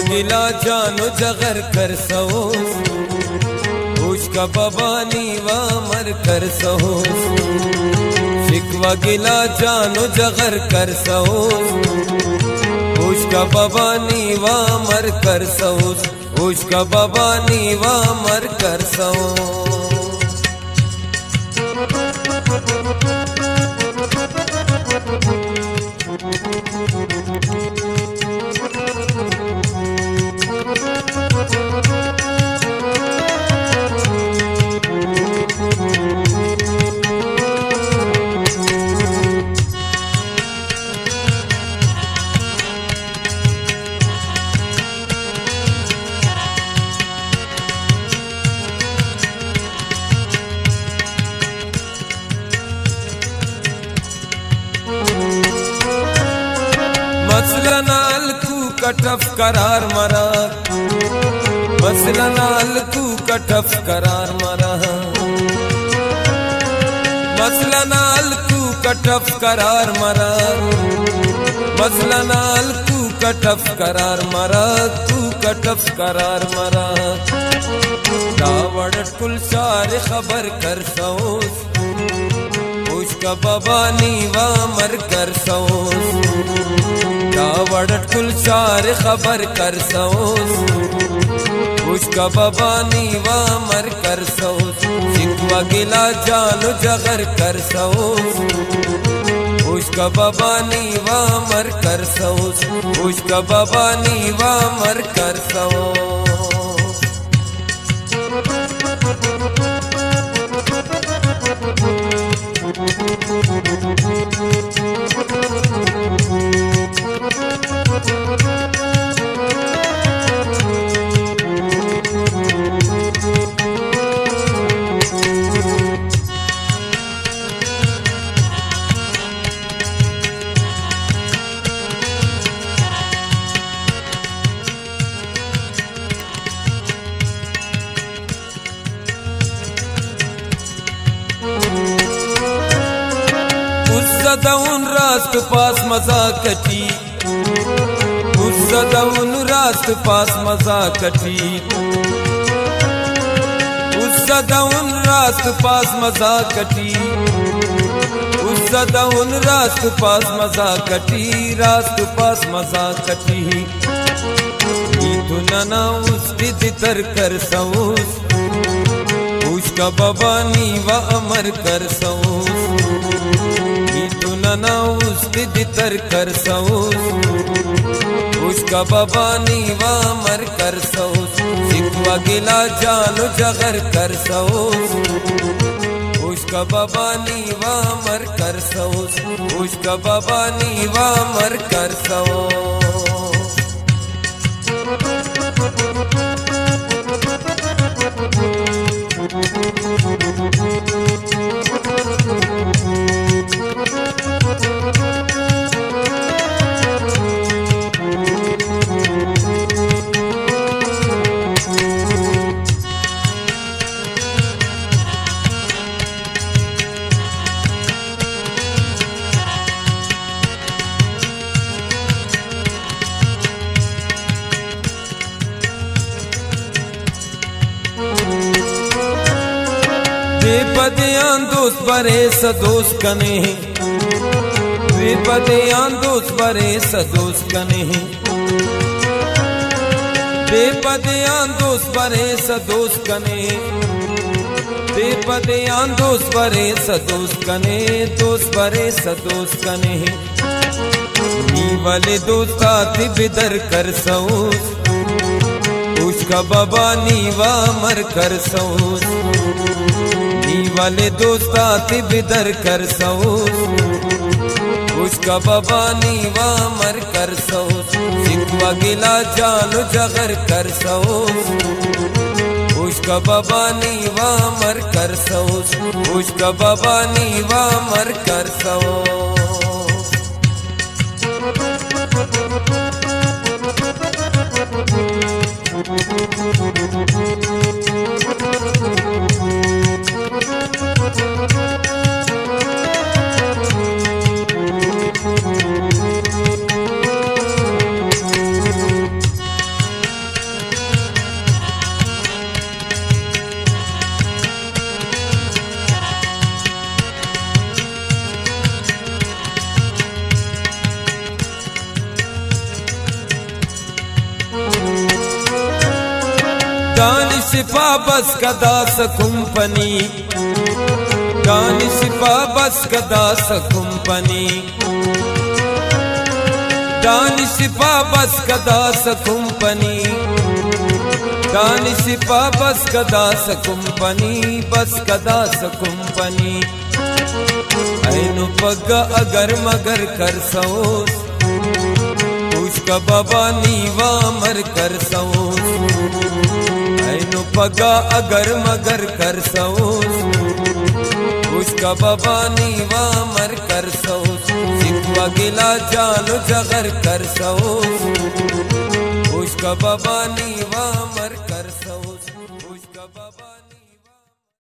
गिला जानो जगर कर सहोस, उष्का बबानी वामर कर सहोस। शिकवा गिला जानो जगर कर सहोस, उष्का बबानी वामर कर सहोस, उष्का बबानी वामर कर सहोस। मसलनाल तू कटफ करार मरा, मसलनाल तू कटफ करार मरा, मसलनाल तू कटफ करार मरा, मसलनाल तू कटफ करार मरा, तू कटफ करार मरा। दावड़ कुल सारे खबर कर सहोस, उष्का बबानी वामर कर सहोस। दावड़ कुल सारे खबर कर सहोस, उष्का बबानी वामर कर सहोस। शिकवा गिला जानो जगर कर सहोस, उष्का बबानी वामर कर सहोस, उष्का बबानी वामर कर सहोस। उन रास्त पास मजा कटी, उन रास्त पास मजा कटी, उन रास्त पास मजा कटी, उन रास्त पास मजा कटी, रास्त पास मजा कटी। धुना उस दितर कर सहोस, उष्का बबानी व अमर कर सहोस। ना उस दितर कर सहोस, उष्का बबानी वामर कर सहोस। शिकवा गिला जानो जगर कर सहोस, उष्का बबानी वामर कर सहोस, उष्का बबानी वामर कर सहोस। बेपदियां दोस्त बरे सदोस कने, बेपदियां दोस्त बरे सदोस कने, बेपदियां दोस्त बरे सदोस कने, बेपदियां दोस्त बरे सदोस कने, दोस्त बरे सदोस कने। नी वाले दोस्ता बिदर कर सहोस, उष्का बबानी वामर कर सहोस। वाले दोस्ता बिदर कर सहोस, उष्का बबानी वामर कर सहोस। शिकवा गिला जानो जगर कर सहोस, उष्का बबानी वामर कर सहोस, उष्का बबानी वामर कर सहोस। सिपा बस कदा सकुंपनी, दान सिपा बस कदा सकुंपनी, दान सिपा बस कदा सकुंपनी, दान सिपा बस कदा सकुंपनी, बस कदा सकुंपनी। ऐनु पग्गा अगर मगर कर सओस, उसका बाबा नीवा मर कर सओस। ऐनु पग्गा अगर मगर कर सओस, उसका बाबा नीवा मर कर सओस। सिखवा गिला जानो जगर कर सओस, उसका बाबा नीवा मर कर सओस।